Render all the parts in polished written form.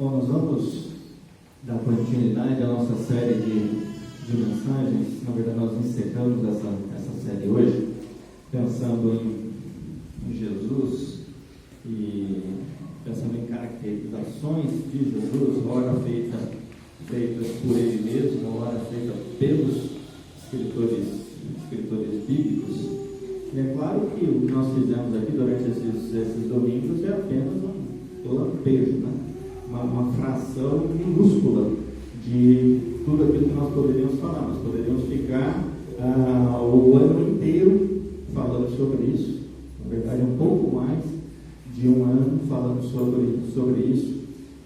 Bom, nós vamos dar continuidade à nossa série de mensagens. Na verdade, nós encerramos essa série hoje, pensando em Jesus e pensando em caracterizações de Jesus, ora feitas por Ele mesmo, ora feitas pelos escritores bíblicos. E é claro que o que nós fizemos aqui durante esses domingos é apenas um lampejo, né? Uma fração minúscula de tudo aquilo que nós poderíamos falar. Nós poderíamos ficar o ano inteiro falando sobre isso, na verdade um pouco mais de um ano falando sobre isso,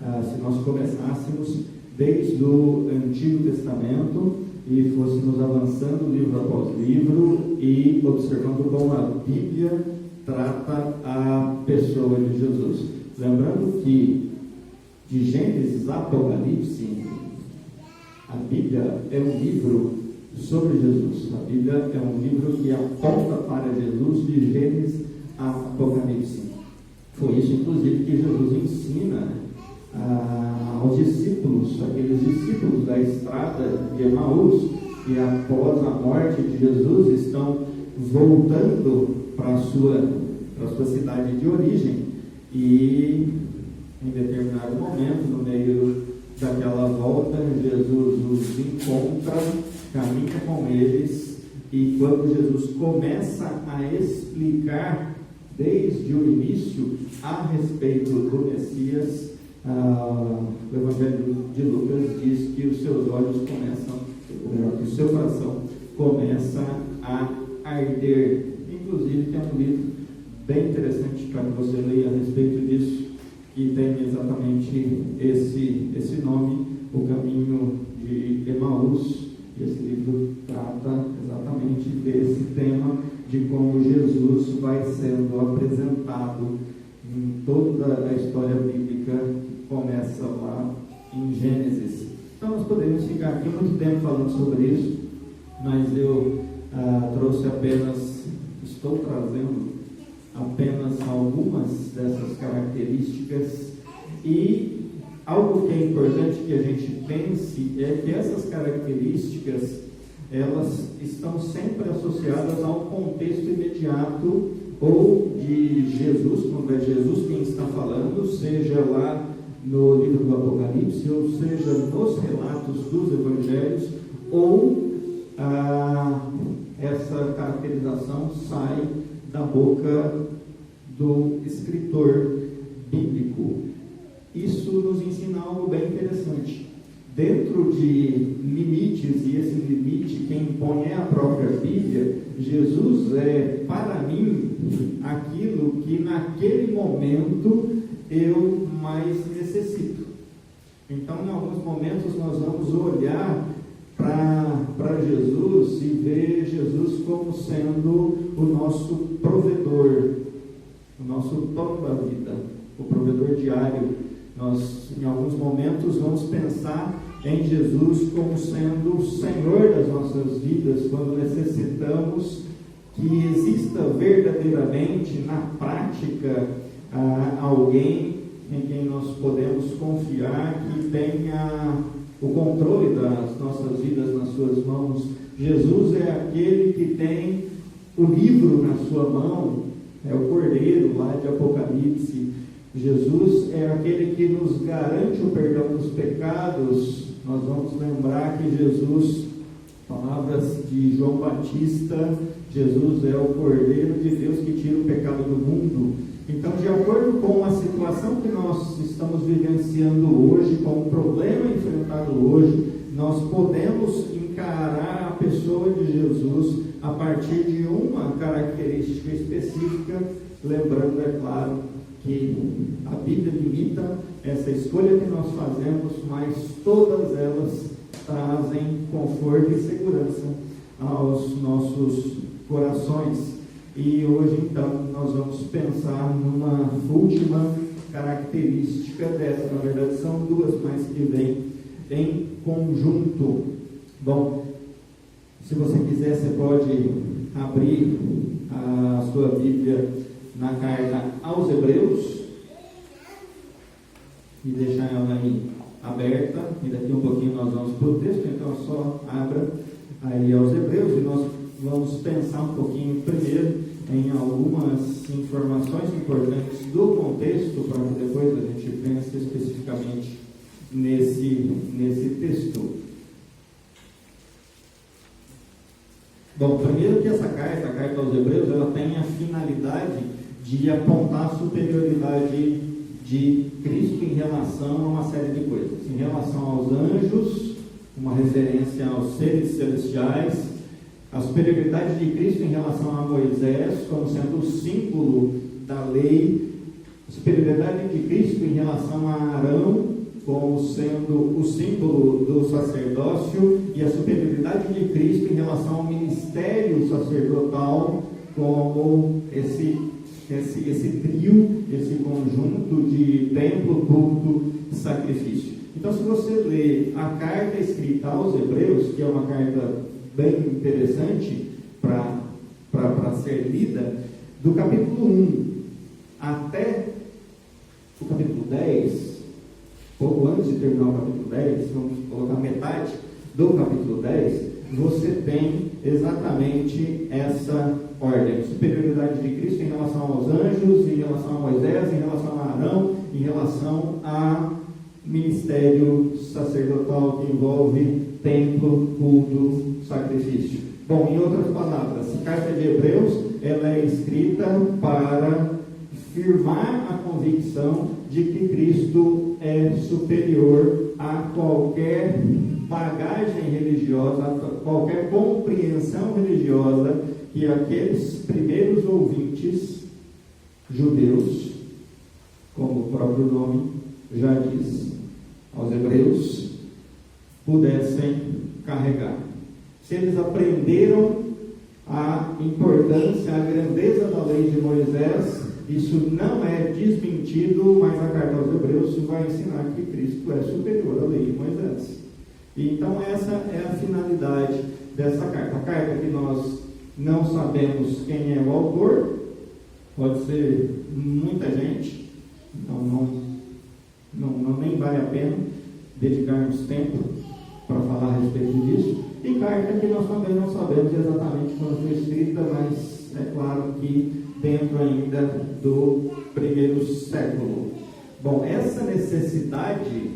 se nós começássemos desde o Antigo Testamento e fôssemos avançando livro após livro e observando como a Bíblia trata a pessoa de Jesus. Lembrando que de Gênesis a Apocalipse, a Bíblia é um livro sobre Jesus. A Bíblia é um livro que aponta para Jesus de Gênesis a Apocalipse. Foi isso, inclusive, que Jesus ensina aos discípulos, aqueles discípulos da estrada de Emaús, que após a morte de Jesus estão voltando para a sua cidade de origem e em determinado momento, no meio daquela volta, Jesus os encontra, caminha com eles, e quando Jesus começa a explicar desde o início a respeito do Messias, o Evangelho de Lucas diz que os seus olhos começam, que o seu coração começa a arder. Inclusive tem um livro bem interessante para que você leia a respeito disso, que tem exatamente esse nome, O Caminho de Emaús. E esse livro trata exatamente desse tema, de como Jesus vai sendo apresentado em toda a história bíblica, que começa lá em Gênesis. Então nós poderíamos ficar aqui muito tempo falando sobre isso, mas eu estou trazendo apenas algumas dessas características, e algo que é importante que a gente pense é que essas características, elas estão sempre associadas ao contexto imediato ou de Jesus, quando é Jesus quem está falando, seja lá no livro do Apocalipse, ou seja nos relatos dos evangelhos, ou essa caracterização sai da boca do escritor bíblico. Isso nos ensina algo bem interessante. Dentro de limites, e esse limite quem impõe é a própria Bíblia, Jesus é, para mim, aquilo que naquele momento eu mais necessito. Então, em alguns momentos, nós vamos olhar para Jesus e ver Jesus como sendo o nosso provedor, o nosso pão da vida, o provedor diário. Nós, em alguns momentos, vamos pensar em Jesus como sendo o Senhor das nossas vidas, quando necessitamos que exista verdadeiramente, na prática, alguém em quem nós podemos confiar, que tenha o controle das nossas vidas nas suas mãos. Jesus é aquele que tem o livro na sua mão, é o Cordeiro lá de Apocalipse. Jesus é aquele que nos garante o perdão dos pecados. Nós vamos lembrar que Jesus, palavras de João Batista, Jesus é o Cordeiro de Deus que tira o pecado do mundo. Então, de acordo com a situação que nós estamos vivenciando hoje, com o problema enfrentado hoje, nós podemos encarar a pessoa de Jesus a partir de uma característica específica, lembrando, é claro, que a Bíblia limita essa escolha que nós fazemos, mas todas elas trazem conforto e segurança aos nossos corações. E hoje, então, nós vamos pensar numa última característica dessa. Na verdade, são duas, mas que vêm em conjunto. Bom, se você quiser, você pode abrir a sua Bíblia na carta aos Hebreus e deixar ela aí para o texto, então só abra aí aos Hebreus e nós vamos pensar um pouquinho primeiro em algumas informações importantes do contexto, para que depois a gente pense especificamente nesse texto. Bom, primeiro que essa carta, a carta aos Hebreus, ela tem a finalidade de apontar a superioridade de Cristo em relação a uma série de coisas. Em relação aos anjos, uma referência aos seres celestiais, a superioridade de Cristo em relação a Moisés, como sendo o símbolo da lei, a superioridade de Cristo em relação a Arão, como sendo o símbolo do sacerdócio, e a superioridade de Cristo em relação ao ministério sacerdotal, como esse trio, esse conjunto de templo, culto e sacrifício. Então, se você lê a carta escrita aos Hebreus, que é uma carta bem interessante para ser lida, do capítulo 1 até o capítulo 10, pouco antes de terminar o capítulo 10, vamos colocar metade do capítulo 10, você tem exatamente essa ordem: superioridade de Cristo em relação aos anjos, em relação a Moisés, em relação a Arão, em relação a ministério sacerdotal que envolve templo, culto, sacrifício. Bom, em outras palavras, a carta de Hebreus, ela é escrita para firmar a convicção de que Cristo é superior a qualquer bagagem religiosa, a qualquer compreensão religiosa que aqueles primeiros ouvintes judeus, como o próprio nome já diz, aos Hebreus, pudessem carregar. Se eles aprenderam a importância, a grandeza da lei de Moisés, isso não é desmentido, mas a carta aos Hebreus vai ensinar que Cristo é superior à lei de Moisés. E então essa é a finalidade dessa carta. A carta que nós não sabemos quem é o autor, pode ser muita gente, nem vale a pena dedicarmos tempo para falar a respeito disso. E carta que nós também não sabemos exatamente quando foi escrita, mas é claro que dentro ainda do primeiro século. Bom, essa necessidade,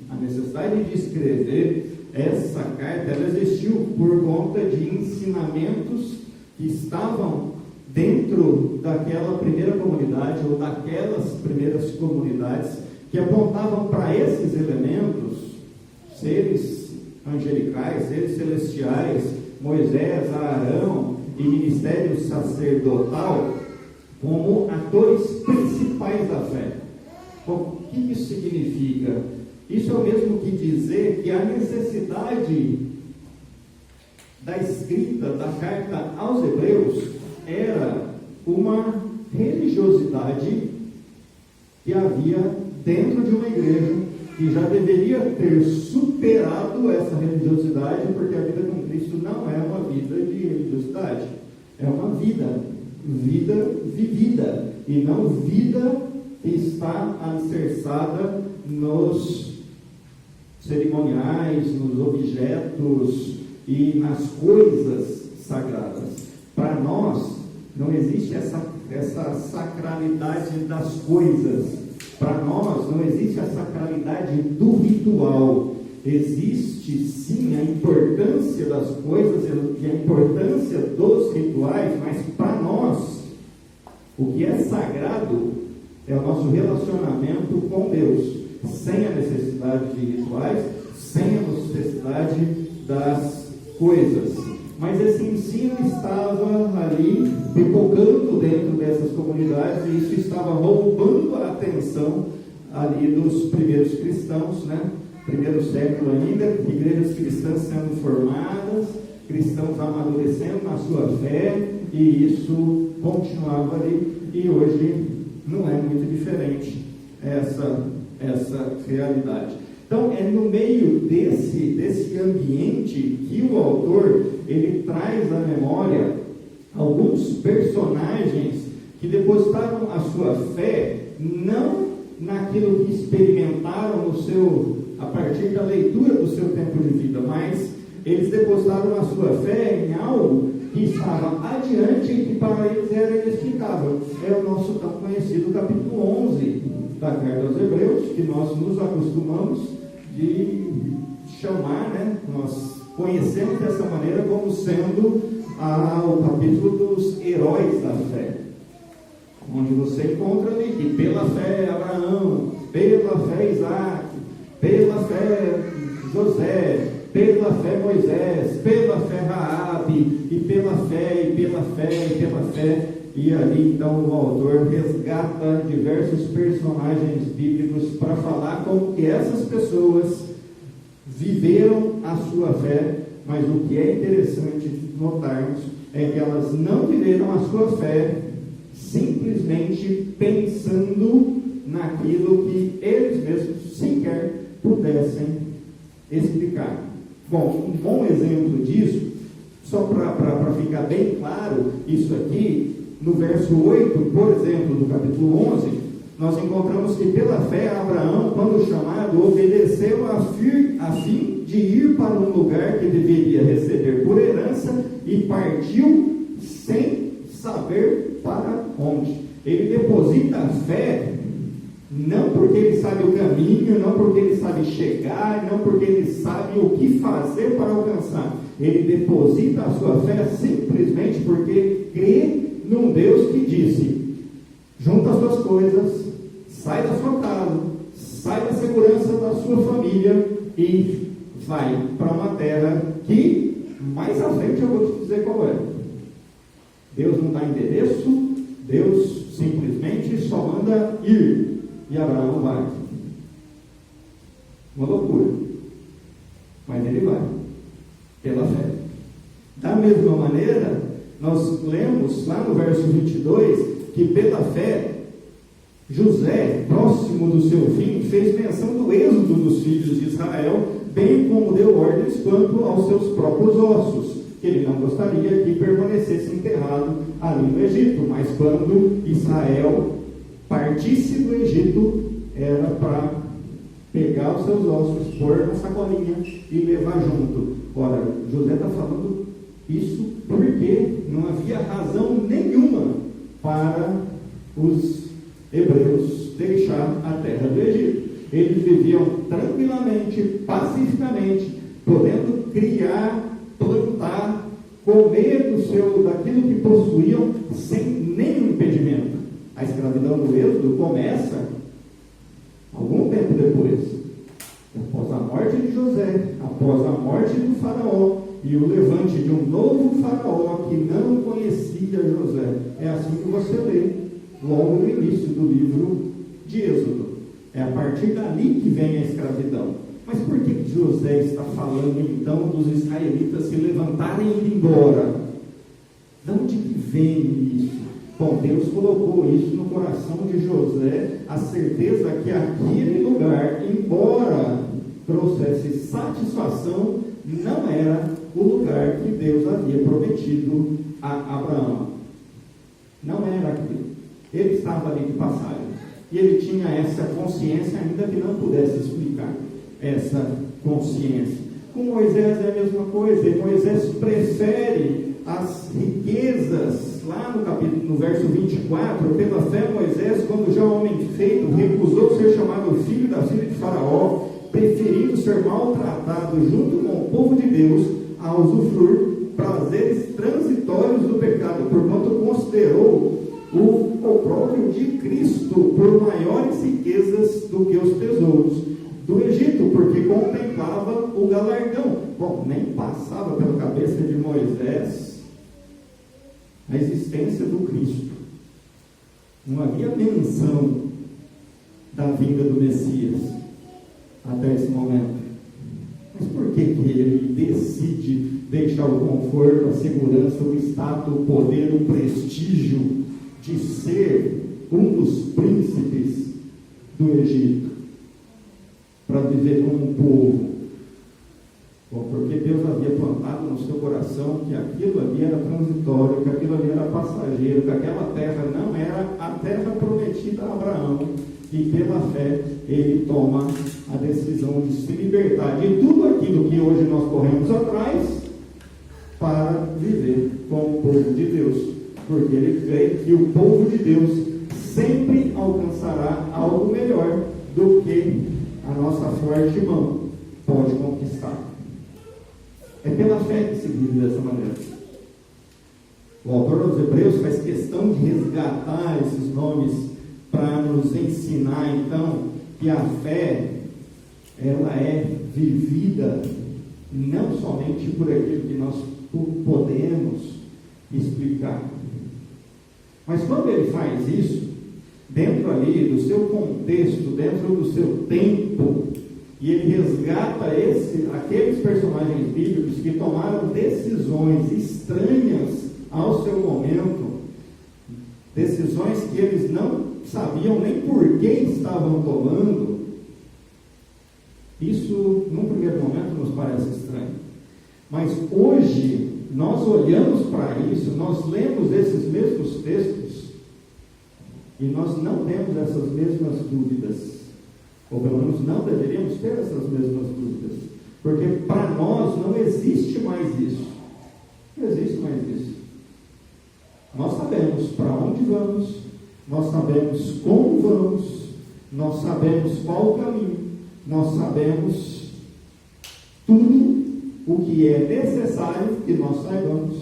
a necessidade de escrever essa carta, ela existiu por conta de ensinamentos que estavam dentro daquela primeira comunidade ou daquelas primeiras comunidades que apontavam para esses elementos, seres angelicais, seres celestiais, Moisés, Arão e ministério sacerdotal, como atores principais da fé. Bom, o que isso significa? Isso é o mesmo que dizer que a necessidade da escrita da carta aos Hebreus era uma religiosidade que havia dentro de uma igreja que já deveria ter superado essa religiosidade, porque a vida com Cristo não é uma vida de religiosidade, é uma vida vivida, e não vida que está alicerçada nos cerimoniais, nos objetos e nas coisas sagradas. Para nós, não existe essa sacralidade das coisas. Para nós, não existe a sacralidade do ritual. Existe sim a importância das coisas e a importância dos rituais, mas para nós, o que é sagrado é o nosso relacionamento com Deus, sem a necessidade de rituais, sem a necessidade das coisas. Mas esse ensino estava ali pipocando dentro dessas comunidades, e isso estava roubando a atenção ali dos primeiros cristãos, né? Primeiro século ainda, igrejas cristãs sendo formadas, cristãos amadurecendo na sua fé, e isso continuava ali, e hoje não é muito diferente essa realidade. Então, é no meio desse ambiente que o autor, ele traz à memória alguns personagens que depositaram a sua fé não naquilo que experimentaram no seu a partir da leitura do seu tempo de vida, mas eles depositaram a sua fé em algo que estava adiante e que para eles era inexplicável. É o nosso tão conhecido capítulo 11 da Carta aos Hebreus, que nós nos acostumamos de chamar, né? Nós conhecemos dessa maneira como sendo o capítulo dos heróis da fé, onde você encontra ali que pela fé Abraão, pela fé Isaac, pela fé José, pela fé Moisés, pela fé Raabe, e pela fé, e pela fé, e pela fé. E ali então o autor resgata diversos personagens bíblicos para falar como que essas pessoas viveram a sua fé, mas o que é interessante notarmos é que elas não viveram a sua fé simplesmente pensando naquilo que eles mesmos sequer pudessem explicar. Bom, um bom exemplo disso, só para ficar bem claro isso aqui, no verso 8, por exemplo, do capítulo 11, nós encontramos que pela fé Abraão, quando chamado, obedeceu a fim de ir para um lugar que deveria receber por herança e partiu sem saber para onde. Ele deposita a fé não porque ele sabe o caminho, não porque ele sabe chegar, não porque ele sabe o que fazer para alcançar. Ele deposita a sua fé simplesmente porque ele crê num Deus que disse: junta as suas coisas, sai da sua casa, sai da segurança da sua família e vai para uma terra que mais à frente eu vou te dizer qual é. Deus não dá endereço, Deus simplesmente só manda ir. E Abraão vai. Uma loucura. Mas ele vai. Pela fé. Da mesma maneira, nós lemos lá no verso 22, que pela fé, José, próximo do seu fim, fez menção do êxodo dos filhos de Israel, bem como deu ordens quanto aos seus próprios ossos, que ele não gostaria que permanecesse enterrado ali no Egito, mas quando Israel partisse do Egito, era para pegar os seus ossos, pôr na sacolinha e levar junto. Ora, José está falando isso porque não havia razão nenhuma para os hebreus deixar a terra do Egito. Eles viviam tranquilamente, pacificamente, podendo criar, plantar, comer daquilo que possuíam sem nenhum impedimento. A escravidão do Êxodo começa algum tempo depois, após a morte de José, após a morte do faraó e o levante de um novo faraó que não conhecia José. É assim que você lê logo no início do livro de Êxodo. É a partir dali que vem a escravidão. Mas por que José está falando então dos israelitas se levantarem e ir embora? De onde que vem isso? Bom, Deus colocou isso no coração de José, a certeza que aquele lugar, embora trouxesse satisfação, não era o lugar que Deus havia prometido a Abraão. Não era aquilo. Ele estava ali de passagem. E ele tinha essa consciência, ainda que não pudesse explicar essa consciência. Com Moisés é a mesma coisa. E Moisés prefere as riquezas, lá no verso 24, pela fé Moisés, quando já homem feito, recusou ser chamado filho da filha de Faraó, preferindo ser maltratado junto com o povo de Deus, a usufruir prazeres transitórios do pecado, porquanto considerou o próprio de Cristo por maiores riquezas do que os tesouros do Egito, porque contemplava o galardão. Bom, nem passava pela cabeça de Moisés a existência do Cristo. Não havia menção da vinda do Messias até esse momento. Mas por que ele decide deixar o conforto, a segurança, o status, o poder, o prestígio de ser um dos príncipes do Egito para viver como um povo? Bom, porque Deus havia plantado no seu coração que aquilo ali era transitório, que aquilo ali era passageiro, que aquela terra não era a terra prometida a Abraão, e pela fé ele toma a decisão de se libertar de tudo aquilo que hoje nós corremos atrás para viver como o povo de Deus, porque ele crê que o povo de Deus sempre alcançará algo melhor do que a nossa forte mão pode conquistar. É pela fé que se vive dessa maneira. O autor aos Hebreus faz questão de resgatar esses nomes para nos ensinar, então, que a fé, ela é vivida não somente por aquilo que nós podemos explicar, mas quando ele faz isso, dentro ali do seu contexto, dentro do seu tempo, e ele resgata aqueles personagens bíblicos que tomaram decisões estranhas ao seu momento, decisões que eles não sabiam nem por que estavam tomando. Isso, num primeiro momento, nos parece estranho. Mas hoje, nós olhamos para isso, nós lemos esses mesmos textos, e nós não temos essas mesmas dúvidas. Ou pelo menos não deveríamos ter essas mesmas dúvidas. Porque para nós não existe mais isso. Não existe mais isso. Nós sabemos para onde vamos, nós sabemos como vamos, nós sabemos qual o caminho, nós sabemos tudo o que é necessário que nós saibamos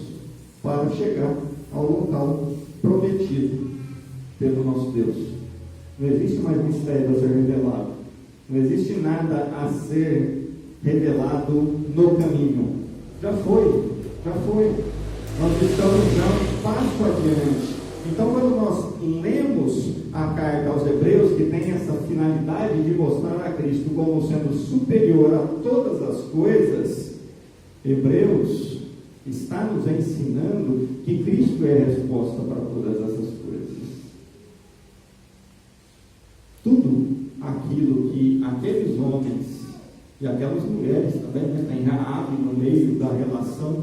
para chegar ao local prometido pelo nosso Deus. Não existe mais mistério a ser revelado, não existe nada a ser revelado no caminho. Já foi. Nós estamos já um passo adiante. Então, quando nós lemos a carta aos Hebreus, que tem essa finalidade de mostrar a Cristo como sendo superior a todas as coisas, Hebreus está nos ensinando que Cristo é a resposta para todas essas coisas. Tudo aquilo que aqueles homens e aquelas mulheres também, tem Raabe no meio da relação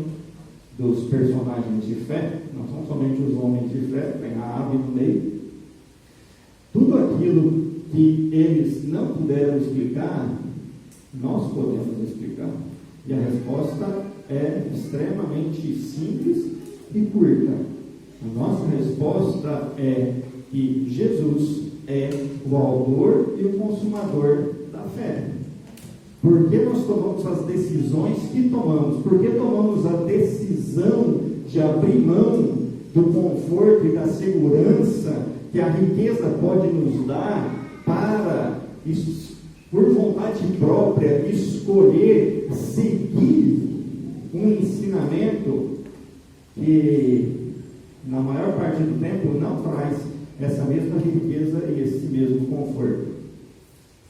dos personagens de fé, não são somente os homens de fé, tem Raabe no meio. Tudo aquilo que eles não puderam explicar, nós podemos explicar. E a resposta é extremamente simples e curta. A nossa resposta é que Jesus é o autor e o consumador da fé. Por que nós tomamos as decisões que tomamos? Por que tomamos a decisão de abrir mão do conforto e da segurança que a riqueza pode nos dar para, por vontade própria, escolher seguir um ensinamento que, na maior parte do tempo, não traz essa mesma riqueza e esse mesmo conforto?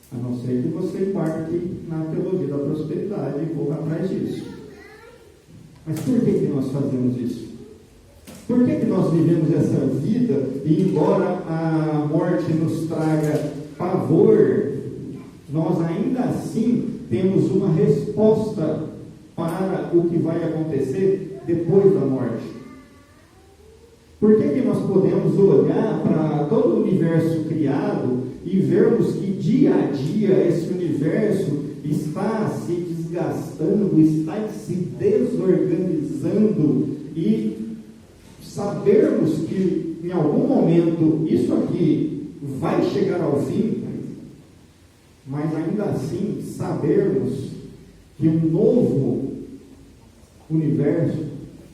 A não ser que você embarque na teologia da prosperidade e corra atrás disso. Mas por que nós fazemos isso? Por que nós vivemos essa vida e, embora a morte nos traga pavor, nós ainda assim temos uma resposta para o que vai acontecer depois da morte? Por que nós podemos olhar para todo o universo criado e vermos que dia a dia esse universo está se desgastando, está se desorganizando, e sabermos que em algum momento isso aqui vai chegar ao fim, mas ainda assim sabermos que um novo universo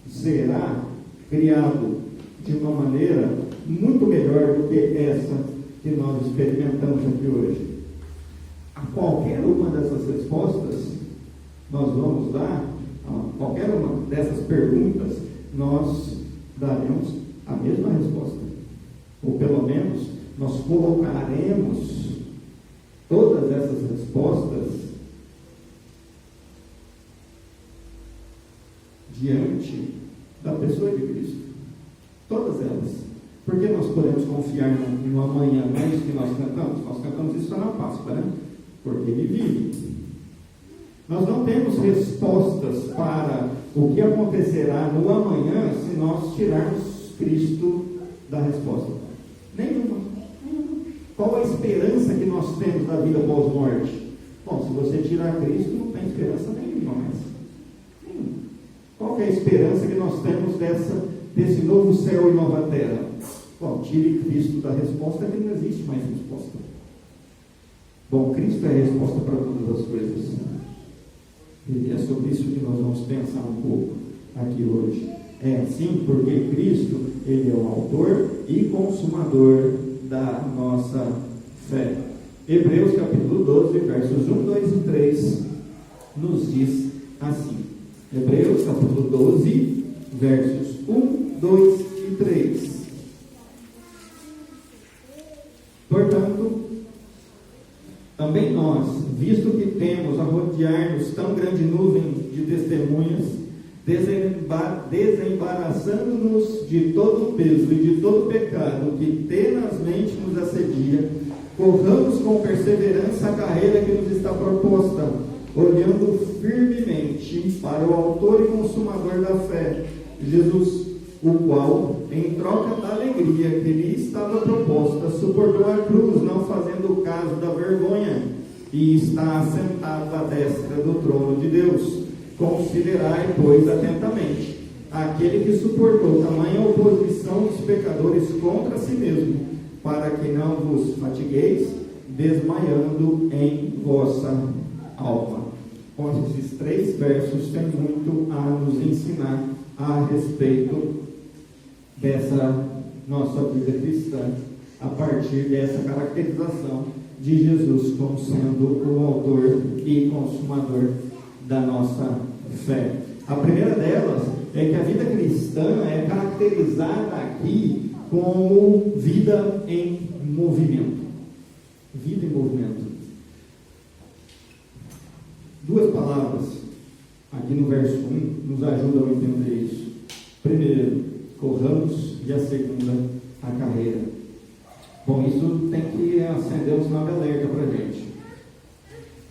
será criado de uma maneira muito melhor do que essa que nós experimentamos aqui hoje? A qualquer uma dessas respostas nós vamos dar, a qualquer uma dessas perguntas nós daremos a mesma resposta, ou pelo menos nós colocaremos todas essas respostas diante da pessoa de Cristo, todas elas. Porque nós podemos confiar no amanhã, não é isso que nós cantamos? Nós cantamos isso na Páscoa, né? Porque Ele vive. Nós não temos respostas para o que acontecerá no amanhã se nós tirarmos Cristo da resposta. Nenhuma. Qual a esperança que nós temos da vida pós-morte? Bom, se você tirar Cristo, não tem esperança nenhuma mais. Qual que é a esperança que nós temos desse novo céu e nova terra? Bom, tire Cristo da resposta, que não existe mais resposta. Bom, Cristo é a resposta para todas as coisas. E é sobre isso que nós vamos pensar um pouco aqui hoje. É assim porque Cristo, Ele é o autor e consumador da nossa fé. Hebreus capítulo 12, versos 1, 2 e 3, nos diz assim. Hebreus capítulo 12, versos 1, 2 e 3. Portanto, também nós, visto que temos a rodear-nos tão grande nuvem de testemunhas, desembaraçando-nos de todo o peso e de todo o pecado que tenazmente nos assedia, corramos com perseverança a carreira que nos está proposta, olhando firmemente para o autor e consumador da fé, Jesus, o qual, em troca da alegria que lhe estava proposta, suportou a cruz, não fazendo caso da vergonha, e está assentado à destra do trono de Deus. Considerai, pois, atentamente aquele que suportou tamanha oposição dos pecadores contra si mesmo, para que não vos fatigueis, desmaiando em vossa alma. Bom, esses 3 versos têm muito a nos ensinar a respeito dessa nossa vida cristã, a partir dessa caracterização de Jesus como sendo o autor e consumador da nossa fé. A primeira delas é que a vida cristã é caracterizada aqui como vida em movimento. Vida em movimento. 2 palavras aqui no verso 1 nos ajudam a entender isso. Primeiro, corramos, e a segunda, a carreira. Bom, isso tem que acender um sinal de alerta para a gente.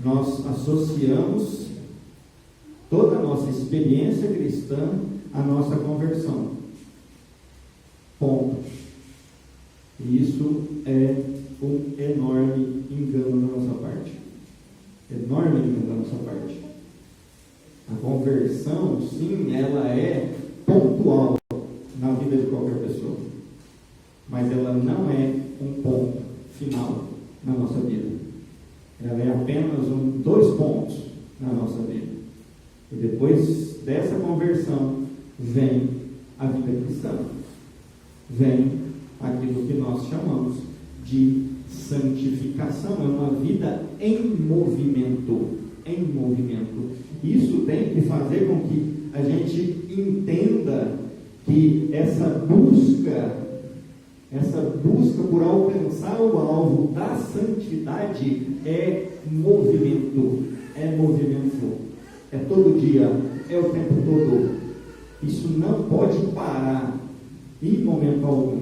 Nós associamos toda a nossa experiência cristã à nossa conversão. Ponto. E isso é um enorme engano da nossa parte. Enorme engano da nossa parte. A conversão, sim, ela é pontual na vida de qualquer pessoa, mas ela não é um ponto final na nossa vida. Ela é apenas 2 pontos na nossa vida. E depois dessa conversão vem a vida cristã, vem aquilo que nós chamamos de santificação. É uma vida em movimento, em movimento. Isso tem que fazer com que a gente entenda que essa busca por alcançar o alvo da santidade é movimento, é todo dia, é o tempo todo. Isso não pode parar em momento algum.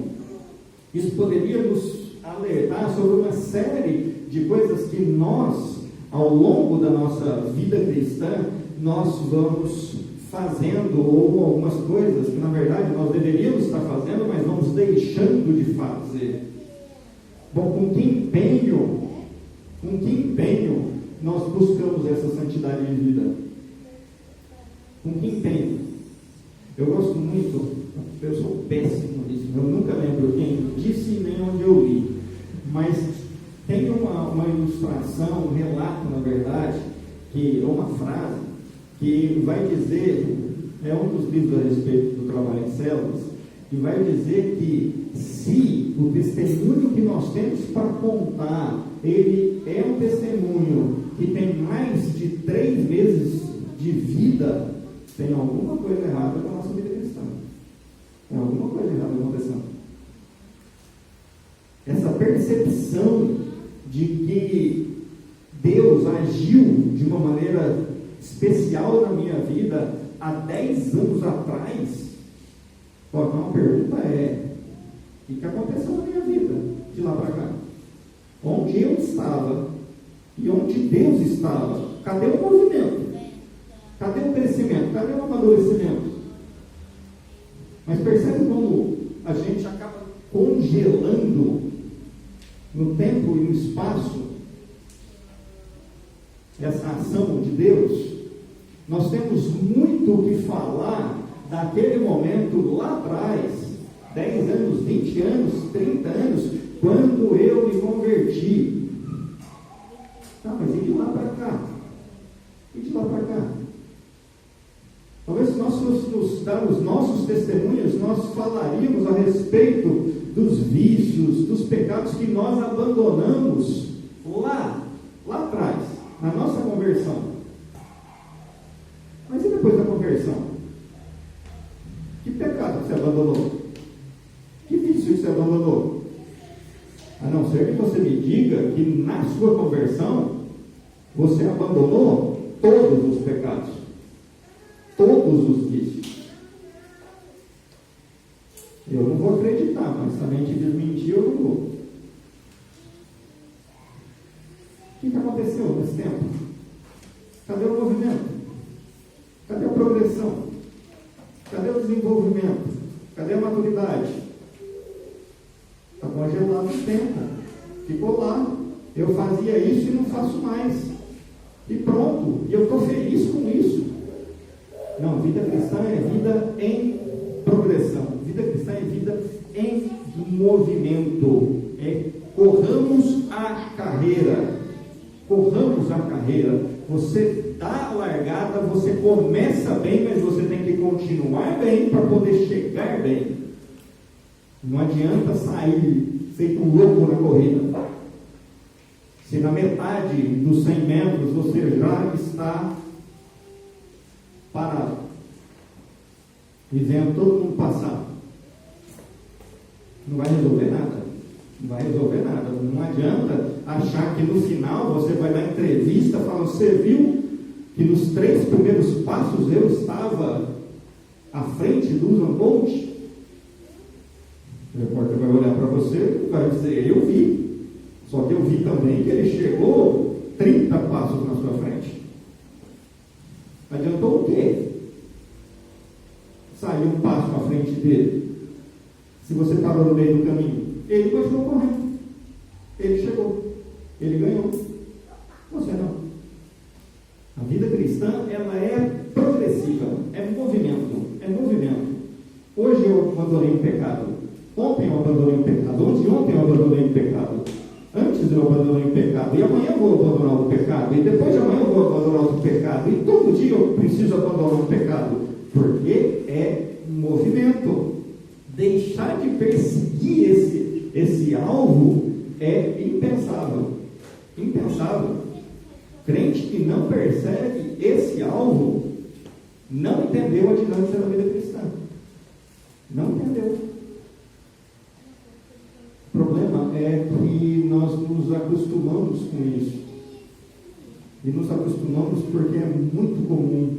Isso poderia nos alertar sobre uma série de coisas que nós, ao longo da nossa vida cristã, nós vamos fazendo, ou algumas coisas que na verdade nós deveríamos estar fazendo, mas vamos deixando de fazer. Bom, com que empenho nós buscamos essa santidade de vida? Com que empenho? Eu gosto muito, eu sou péssimo nisso, eu nunca lembro quem disse nem onde eu li, mas tem uma ilustração, um relato, na verdade, uma frase, que vai dizer, é um dos livros a respeito do trabalho em células, que vai dizer que se o testemunho que nós temos para contar, ele é um testemunho que tem mais de 3 meses de vida, tem alguma coisa errada com a nossa vida cristã. Tem alguma coisa errada acontecendo. Essa percepção de que Deus agiu de uma maneira especial na minha vida há 10 anos atrás. Então a pergunta é: o que aconteceu na minha vida de lá para cá? Onde eu estava e onde Deus estava? Cadê o movimento? Cadê o crescimento? Cadê o amadurecimento? Mas percebe como a gente acaba congelando no tempo e no espaço, essa ação de Deus, nós temos muito o que falar daquele momento lá atrás, 10 anos, 20 anos, 30 anos, quando eu me converti. Tá, mas e de lá para cá? E de lá para cá? Talvez se nós fôssemos dar os nossos testemunhos, nós falaríamos a respeito dos vícios, dos pecados que nós abandonamos lá atrás, na nossa conversão. Mas e depois da conversão? Que pecado você abandonou? Que vício você abandonou? A não ser que você me diga que na sua conversão você abandonou todos os pecados, todos os vícios. Eu não vou acreditar, mas também te desmentir eu não vou. O que aconteceu nesse tempo? Cadê o movimento? Cadê a progressão? Cadê o desenvolvimento? Cadê a maturidade? Está congelado o tempo. Ficou lá. Eu fazia isso e não faço mais. E pronto. E eu estou feliz com isso. Não, vida cristã é vida em progressão. Vida cristã é vida em movimento. Corramos a carreira. Corramos a carreira. Você dá a largada, você começa bem, mas você tem que continuar bem para poder chegar bem. Não adianta sair feito um louco na corrida. Se na metade dos 100 metros você já está parado e vendo todo mundo passar, não vai resolver nada. Não vai resolver nada. Não adianta achar que no final você vai dar entrevista falando: você viu que nos 3 primeiros passos eu estava à frente do Usain Bolt? O repórter vai olhar para você e vai dizer: eu vi. Só que eu vi também que ele chegou 30 passos na sua frente. Adiantou o quê? Saiu um passo à frente dele. Se você parou no meio do caminho, ele continuou correndo. Ele chegou. Ele ganhou. Você não. A vida cristã, ela é progressiva. É movimento. É movimento. Hoje eu abandonei um pecado. Ontem eu abandonei um pecado. Ontem eu abandonei um pecado. Antes eu abandonei um pecado. E amanhã eu vou abandonar outro pecado. E depois de amanhã eu vou abandonar outro pecado. E todo dia eu preciso abandonar um pecado. Porque é movimento. Deixar de perseguir esse alvo é impensável. Impensável. Crente que não persegue esse alvo não entendeu a dinâmica da vida cristã. Não entendeu. O problema é que nós nos acostumamos com isso. E nos acostumamos porque é muito comum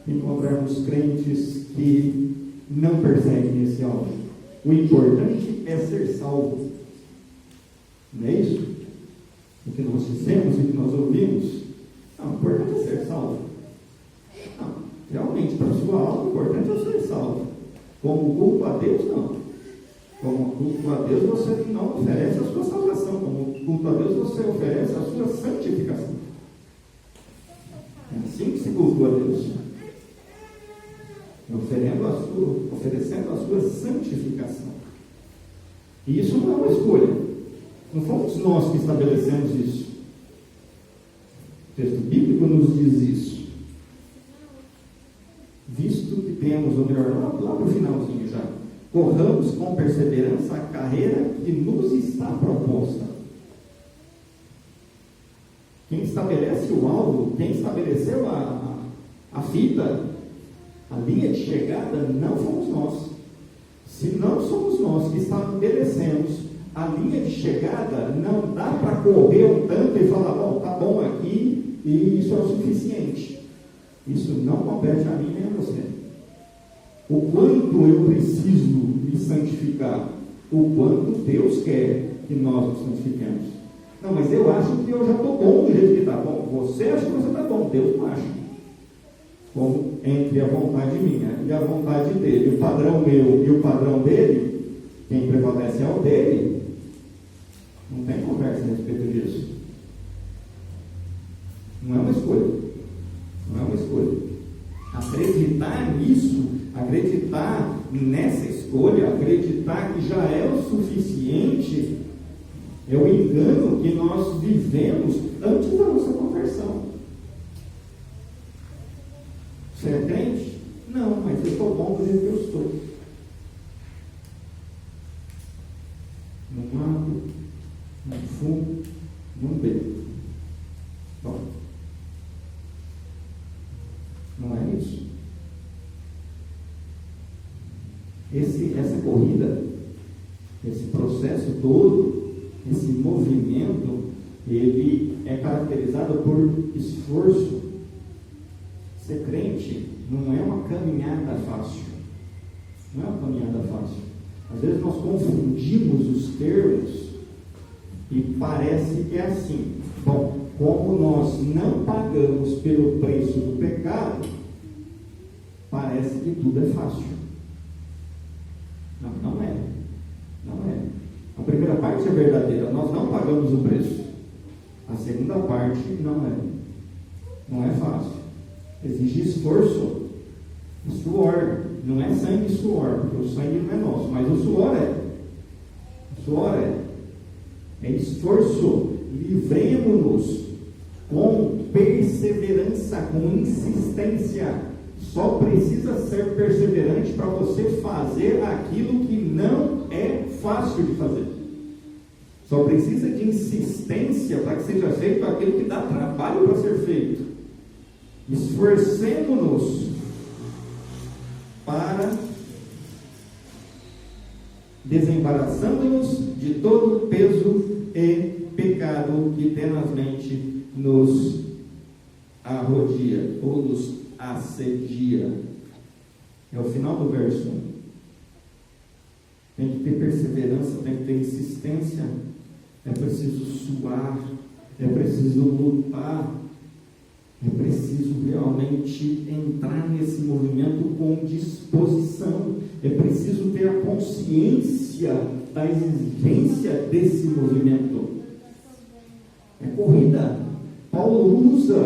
encontrarmos crentes que não perseguem esse alvo. O importante é ser salvo. Não é isso? O que nós dizemos e o que nós ouvimos? Não, o importante é ser salvo. Não, realmente, para a sua alma, o importante é ser salvo. Como culto a Deus, não. Como culto a Deus, você não oferece a sua salvação. Como culto a Deus, você oferece a sua santificação. É assim que se cultua a Deus. Oferecendo a sua santificação. E isso não é uma escolha. Não fomos nós que estabelecemos isso. O texto bíblico nos diz isso. Visto que temos, ou melhor, lá para o finalzinho já, corramos com perseverança a carreira que nos está proposta. Quem estabelece o alvo, quem estabeleceu a fita, a linha de chegada, não fomos nós. Se não somos nós que estabelecemos a linha de chegada, não dá para correr um tanto e falar: bom, tá bom aqui e isso é o suficiente. Isso não compete a mim nem a você. O quanto eu preciso me santificar, o quanto Deus quer que nós nos santifiquemos. Não, mas eu acho que eu já estou bom do jeito que está bom. Você acha que você está bom, Deus não acha. Como entre a vontade minha e a vontade dele, o padrão meu e o padrão dele, quem prevalece é o dele. Não tem conversa a respeito disso. Não é uma escolha. Não é uma escolha. Acreditar nisso, acreditar nessa escolha, acreditar que já é o suficiente, é o engano que nós vivemos antes da nossa conversão. Você é crente? Não, mas eu estou bom do jeito que eu estou. Não mato, não fumo, não bebo. Bom, não é isso. Essa corrida, esse processo todo, esse movimento, ele é caracterizado por esforço. Ser crente não é uma caminhada fácil. Não é uma caminhada fácil. Às vezes nós confundimos os termos e parece que é assim. Bom, como nós não pagamos pelo preço do pecado, parece que tudo é fácil. Não, não é. Não é. A primeira parte é verdadeira, nós não pagamos o preço. A segunda parte não é. Não é fácil. Exige esforço, suor. Não é sangue e suor, porque o sangue não é nosso, mas o suor é. O suor é esforço. Livremos-nos com perseverança, com insistência. Só precisa ser perseverante para você fazer aquilo que não é fácil de fazer. Só precisa de insistência para que seja feito aquilo que dá trabalho para ser feito. Esforcemo-nos para, desembaraçando-nos de todo o peso e pecado que tenazmente nos arrodia ou nos assedia. É o final do verso 1. Tem que ter perseverança, tem que ter insistência, é preciso suar, é preciso lutar, é preciso realmente entrar nesse movimento com disposição, é preciso ter a consciência da exigência desse movimento. É corrida. Paulo usa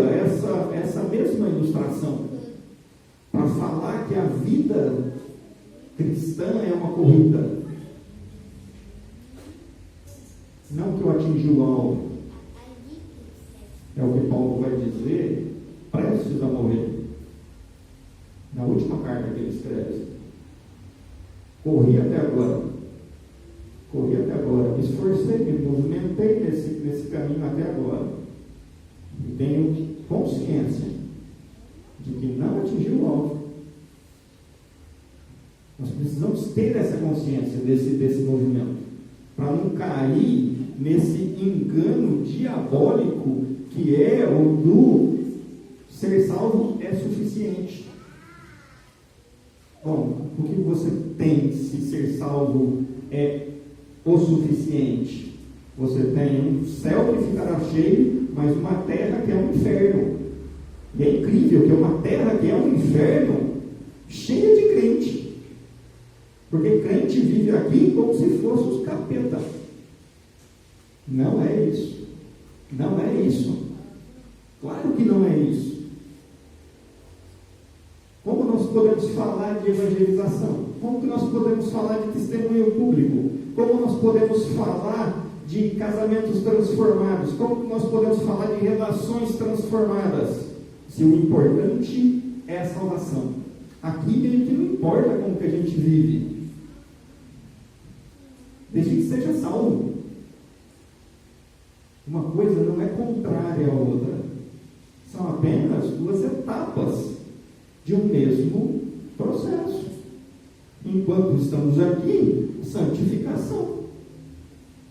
essa mesma ilustração para falar que a vida cristã é uma corrida. Não que eu atingi o alvo. É o que Paulo vai dizer, prestes a morrer. Na última carta que ele escreve. Corri até agora. Corri até agora. Esforcei, me movimentei nesse caminho até agora. E tenho consciência de que não atingi o alvo. Nós precisamos ter essa consciência desse movimento, para não cair nesse engano diabólico que é o do ser salvo é suficiente. Bom, o que você tem se ser salvo é o suficiente? Você tem um céu que ficará cheio, mas uma terra que é um inferno. E é incrível que é uma terra que é um inferno cheia de crente. Porque crente vive aqui como se fosse os capeta. Não é isso. Não é isso. Claro que não é isso. Como nós podemos falar de evangelização? Como que nós podemos falar de testemunho público? Como nós podemos falar de casamentos transformados? Como que nós podemos falar de relações transformadas? Se o importante é a salvação. Aqui meio que não importa como que a gente vive. Desde que seja salvo. Uma coisa não é contrária à outra. São apenas duas etapas de um mesmo processo. Enquanto estamos aqui, santificação.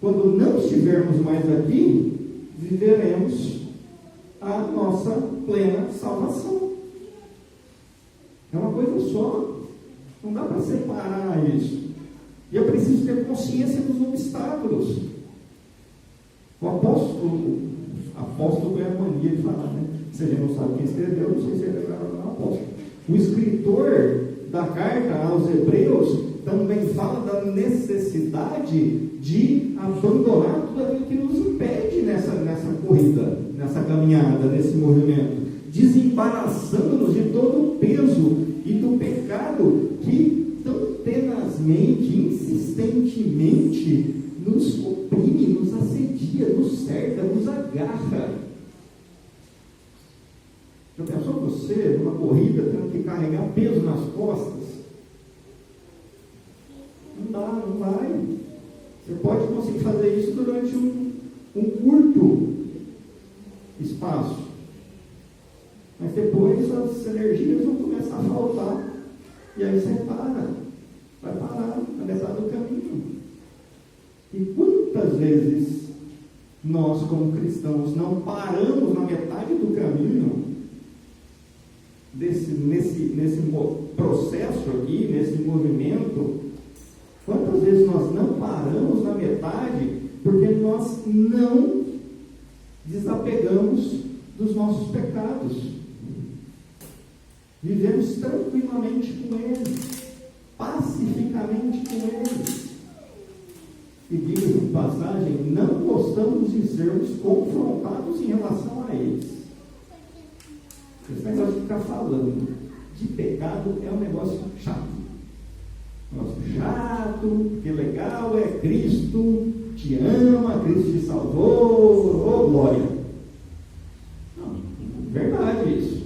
Quando não estivermos mais aqui, viveremos a nossa plena salvação. É uma coisa só. Não dá para separar isso. E eu preciso ter consciência dos obstáculos. O apóstolo é a mania de falar, né? Se a gente não sabe quem escreveu, não sei se ele era um apóstolo. O escritor da carta aos Hebreus também fala da necessidade de abandonar tudo aquilo que nos impede nessa corrida, nessa caminhada, nesse movimento, desembaraçando-nos de todo o peso e do pecado que tão tenazmente, insistentemente nos oprime, nos assedia, nos cerca, nos agarra. Já pensou você, numa corrida, tendo que carregar peso nas costas? Não dá, não vai. Você pode conseguir fazer isso durante um curto espaço. Mas depois as energias vão começar a faltar. E aí você para. Vai parar na metade do caminho. E quantas vezes nós, como cristãos, não paramos na metade do caminho nesse processo aqui, nesse movimento? Quantas vezes nós não paramos na metade porque nós não desapegamos dos nossos pecados? Vivemos tranquilamente com eles, pacificamente com eles. E diga-se de passagem, não gostamos de sermos confrontados em relação a eles. Esse negócio de ficar falando de pecado é um negócio chato. Negócio chato, porque legal é Cristo te ama, Cristo te salvou, oh glória. Não, verdade isso,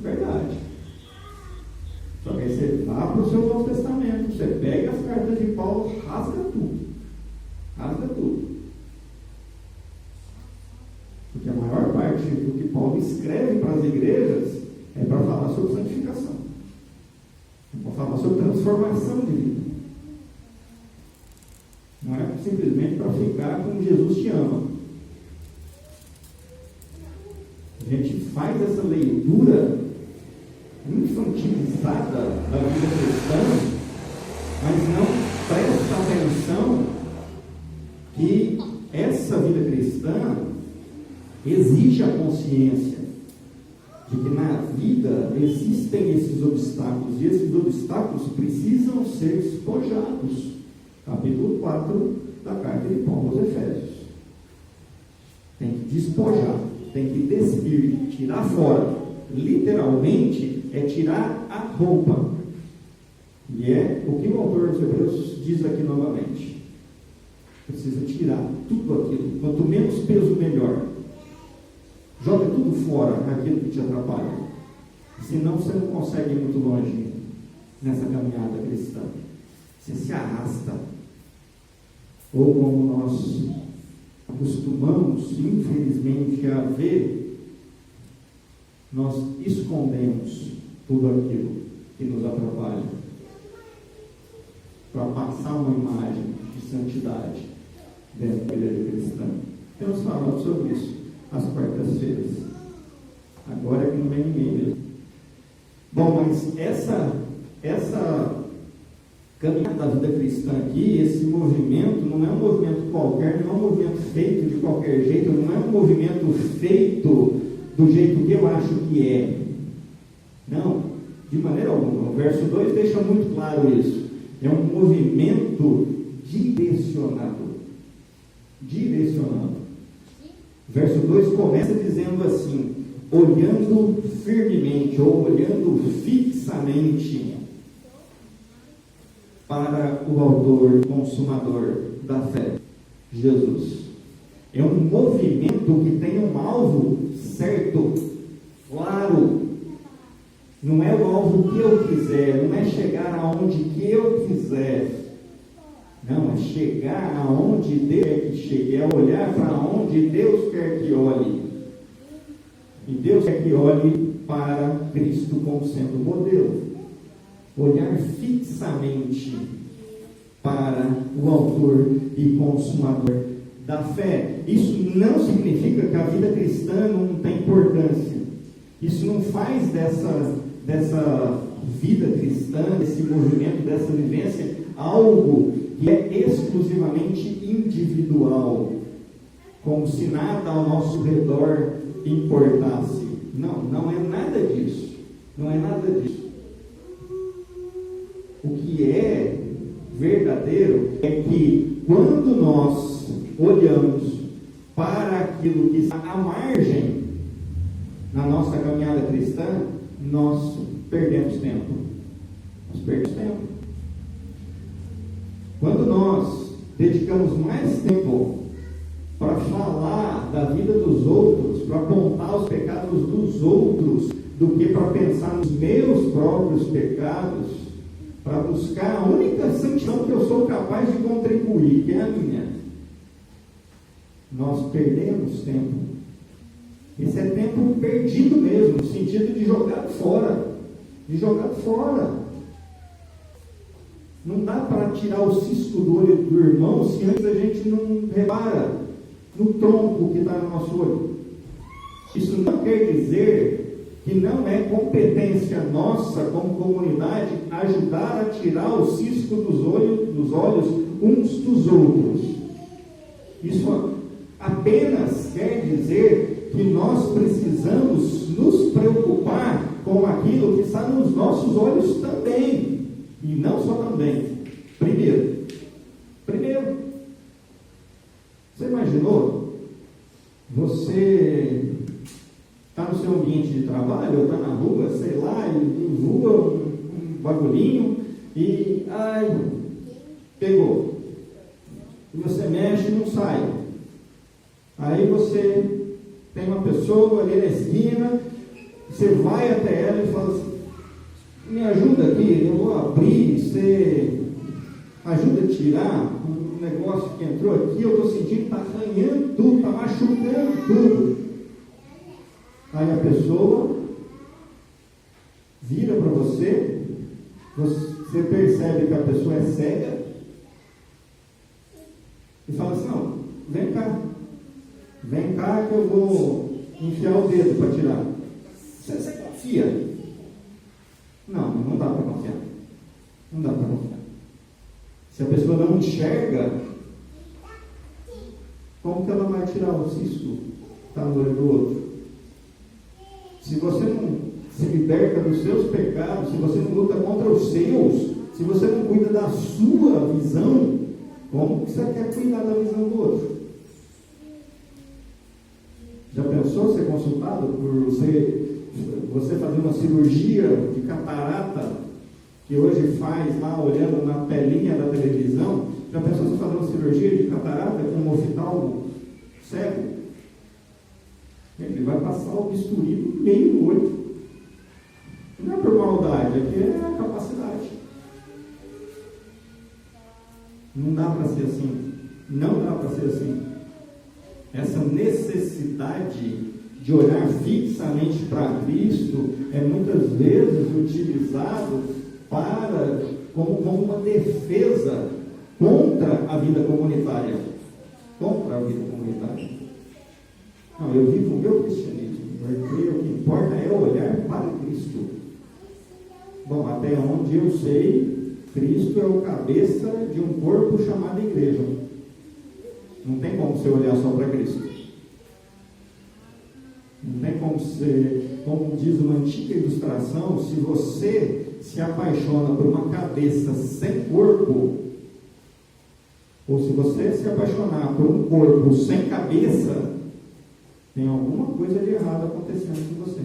verdade. Só que aí você vá para o seu Novo Testamento, você pega as cartas de Paulo, rasga tudo. Porque a maior parte do que Paulo escreve para as igrejas é para falar sobre santificação. É para falar sobre transformação de vida. Não é simplesmente para ficar como Jesus te ama. A gente faz essa leitura infantilizada da vida cristã, mas não presta atenção que essa vida cristã exige a consciência de que na vida existem esses obstáculos, e esses obstáculos precisam ser despojados. Capítulo 4 da carta de Paulo aos Efésios. Tem que despojar, tem que despir, tirar fora. Literalmente é tirar a roupa. E é o que o autor dos Hebreus diz aqui novamente. Precisa tirar tudo aquilo. Quanto menos peso, melhor. Joga tudo fora, aquilo que te atrapalha. Senão você não consegue ir muito longe nessa caminhada cristã. Você se arrasta. Ou como nós acostumamos, infelizmente, a ver, nós escondemos tudo aquilo que nos atrapalha para passar uma imagem de santidade dentro da igreja cristã. Temos falado sobre isso às quartas-feiras. Agora é que não vem ninguém mesmo. Bom, mas essa caminhada da vida cristã aqui, esse movimento, não é um movimento qualquer, não é um movimento feito de qualquer jeito, não é um movimento feito do jeito que eu acho que é. Não, de maneira alguma. O verso 2 deixa muito claro isso. É um movimento direcionado. Direcionado. O verso 2 começa dizendo assim: olhando firmemente, ou olhando fixamente para o autor, consumador da fé, Jesus. É um movimento que tem um alvo certo, claro. Não é o alvo que eu quiser, não é chegar aonde que eu quiser. Não, é chegar aonde Deus quer que chegue, é olhar para onde Deus quer que olhe. E Deus quer que olhe para Cristo como sendo o modelo. Olhar fixamente para o autor e consumador da fé. Isso não significa que a vida cristã não tem importância. Isso não faz dessa vida cristã, desse movimento, dessa vivência, algo que é exclusivamente individual, como se nada ao nosso redor importasse. Não, não é nada disso. Não é nada disso. O que é verdadeiro é que quando nós olhamos para aquilo que está à margem na nossa caminhada cristã, nós perdemos tempo. Nós perdemos tempo. Quando nós dedicamos mais tempo para falar da vida dos outros, para apontar os pecados dos outros, do que para pensar nos meus próprios pecados, para buscar a única sanção que eu sou capaz de contribuir, que é a minha, nós perdemos tempo. Esse é tempo perdido mesmo, no sentido de jogado fora. De jogado fora. Não dá para tirar o cisco do olho do irmão se antes a gente não repara no tronco que está no nosso olho. Isso não quer dizer que não é competência nossa como comunidade ajudar a tirar o cisco dos olhos uns dos outros. Isso apenas quer dizer que nós precisamos nos preocupar com aquilo que está nos nossos olhos também. E não só também. Primeiro, você imaginou? Você está no seu ambiente de trabalho, ou está na rua, sei lá, e voa um bagulhinho e, pegou. E você mexe e não sai. Aí você tem uma pessoa ali na esquina, você vai até ela e fala assim, me ajuda aqui, eu vou abrir, você ajuda a tirar um negócio que entrou aqui, eu estou sentindo que está arranhando tudo, está machucando tudo. Aí a pessoa vira para você, você percebe que a pessoa é cega e fala assim, não, vem cá que eu vou enfiar o dedo para tirar. Você confia? Não dá para confiar. Não dá para confiar. Se a pessoa não enxerga, como que ela vai tirar o cisco que está no olho do outro? Se você não se liberta dos seus pecados, se você não luta contra os seus, se você não cuida da sua visão, como que você quer cuidar da visão do outro? Já pensou ser consultado por você fazer uma cirurgia de catarata, que hoje faz lá olhando na telinha da televisão? Já pensou você fazer uma cirurgia de catarata com um oftalmo cego? Ele vai passar o bisturi no meio do olho. Não é por maldade, aqui é a capacidade. Não dá para ser assim. Não dá para ser assim. Essa necessidade de olhar fixamente para Cristo é muitas vezes utilizado como uma defesa contra a vida comunitária. Contra a vida comunitária. Não, eu vivo o meu cristianismo, porque o que importa é olhar para Cristo. Bom, até onde eu sei, Cristo é o cabeça de um corpo chamado igreja. Não tem como você olhar só para Cristo. Não tem como ser, como diz uma antiga ilustração, se você se apaixona por uma cabeça sem corpo, ou se você se apaixonar por um corpo sem cabeça, tem alguma coisa de errado acontecendo com você.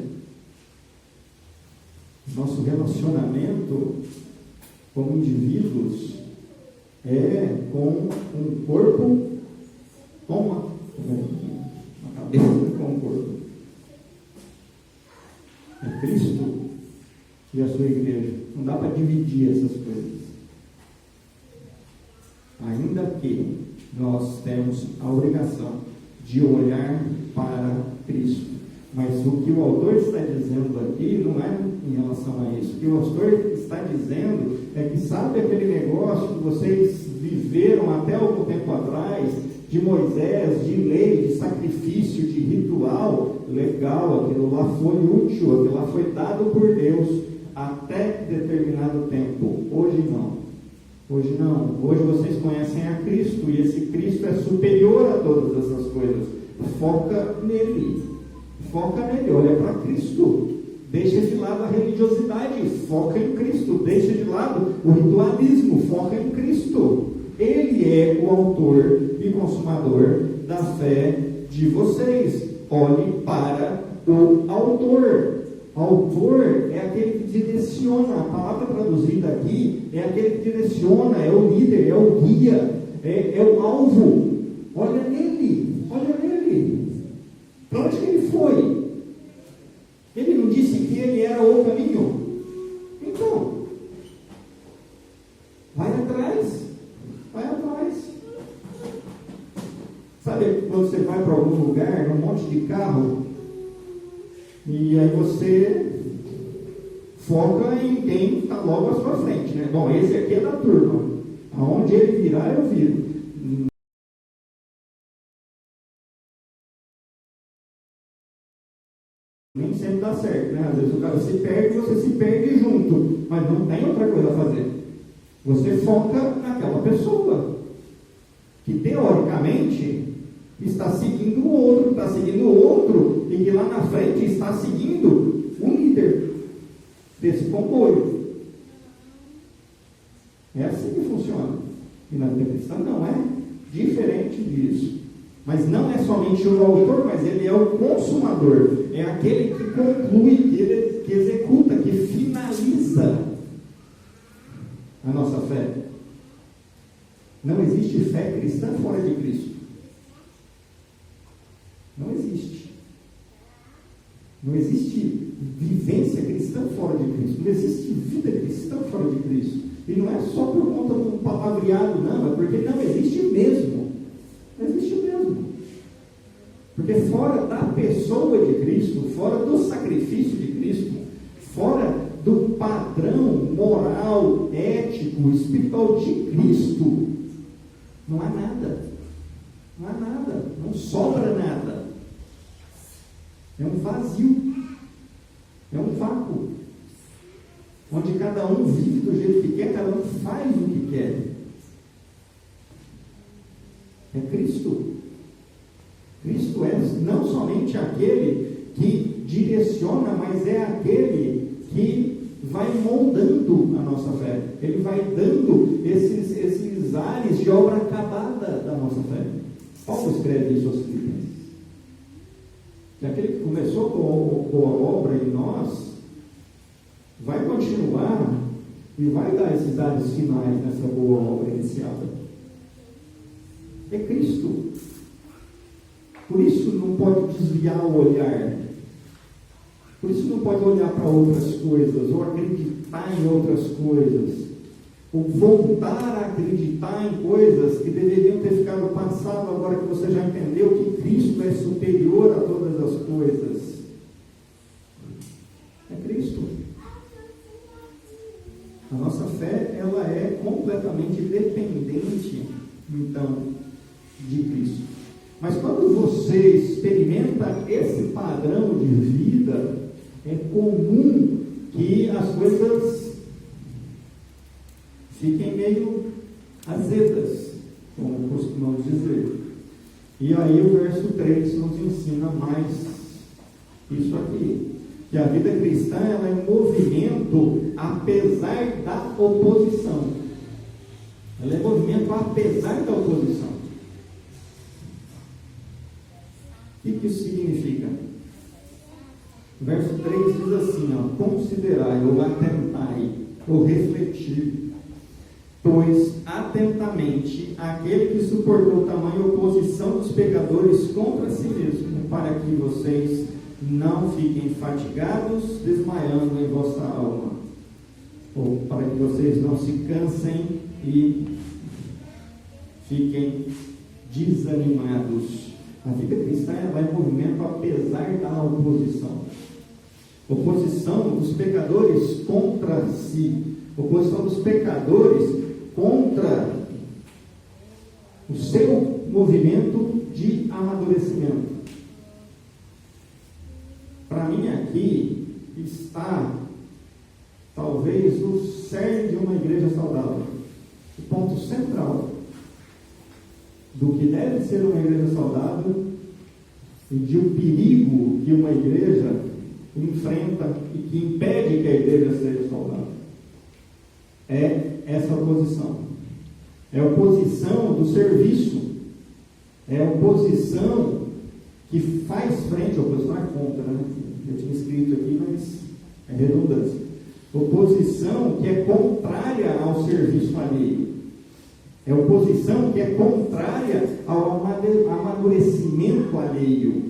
Nosso relacionamento como indivíduos é com um corpo, com uma cabeça com um corpo. É Cristo e a sua igreja. Não dá para dividir essas coisas. Ainda que nós temos a obrigação de olhar para Cristo. Mas o que o autor está dizendo aqui não é em relação a isso. O que o autor está dizendo é que sabe aquele negócio que vocês viveram até algum tempo atrás, de Moisés, de lei, de sacrifício, de ritual? Legal, aquilo lá foi útil, aquilo lá foi dado por Deus até determinado tempo. Hoje não. Hoje não. Hoje vocês conhecem a Cristo e esse Cristo é superior a todas essas coisas. Foca nele. Foca nele, olha para Cristo. Deixa de lado a religiosidade, foca em Cristo. Deixa de lado o ritualismo, foca em Cristo. Ele é o autor e consumador da fé de vocês. Olhe para o autor. Autor é aquele que direciona. A palavra traduzida aqui é aquele que direciona, é o líder, é o guia, é o alvo. Olha nele, olha nele. Para onde que ele foi? Ele não disse que ele era o caminho? Então, vai atrás. Vai atrás. Sabe quando você vai para algum lugar, num monte de carro, e aí você foca em quem está logo à sua frente, né? Bom, esse aqui é da turma. Aonde ele virar, eu viro. Nem sempre dá certo, né? Às vezes o cara se perde e você se perde junto, mas não tem outra coisa a fazer. Você foca naquela pessoa que teoricamente está seguindo o outro, e que lá na frente está seguindo o líder desse comboio. É assim que funciona. E na vida cristã não é diferente disso. Mas não é somente o autor, mas ele é o consumador. É aquele que conclui, que executa, que finaliza a nossa fé. Não existe fé cristã fora de Cristo. Não existe. Não existe vivência cristã fora de Cristo. Não existe vida cristã fora de Cristo. E não é só por conta do palavreado, não. É porque não existe mesmo. Não existe mesmo. Porque fora da pessoa de Cristo, fora do sacrifício de Cristo, fora do padrão moral, ético, espiritual de Cristo, não há nada. Não há nada. Não sobra nada. É um vazio. É um vácuo. Onde cada um vive do jeito que quer, cada um faz o que quer. É Cristo. Cristo é não somente aquele que direciona, mas é aquele que vai moldando a nossa fé. Ele vai dando esses ares de obra acabada da nossa fé. Paulo escreve isso aos Filipenses. Que aquele que começou com a obra em nós, vai continuar e vai dar esses ares finais nessa boa obra iniciada. É Cristo. Por isso não pode desviar o olhar. Por isso não pode olhar para outras coisas, ou acreditar em outras coisas, ou voltar a acreditar em coisas que deveriam ter ficado no passado, agora que você já entendeu que Cristo é superior a todas as coisas. É Cristo. A nossa fé, ela é completamente dependente, então, de Cristo. Mas quando você experimenta esse padrão de vida, é comum que as coisas fiquem meio azedas, como costumamos dizer. E aí o verso 3 nos ensina mais isso aqui. Que a vida cristã, ela é um movimento apesar da oposição. Ela é movimento apesar da oposição. O que isso significa? O verso 3 diz assim, considerai, ou atentai, ou refletir, pois atentamente aquele que suportou tamanha oposição dos pecadores contra si mesmo, para que vocês não fiquem fatigados, desmaiando em vossa alma, ou para que vocês não se cansem e fiquem desanimados. A vida cristã vai em movimento apesar da oposição. Oposição dos pecadores contra si. Oposição dos pecadores contra o seu movimento de amadurecimento. Para mim aqui está talvez o cerne de uma igreja saudável. O ponto central do que deve ser uma igreja saudável e de um perigo que uma igreja enfrenta e que impede que a igreja seja saudável. É essa oposição. É a oposição do serviço. É a oposição que faz frente, oposição é contra, né? Eu tinha escrito aqui, mas é redundância. Oposição que é contrária ao serviço alheio. É oposição que é contrária ao amadurecimento alheio.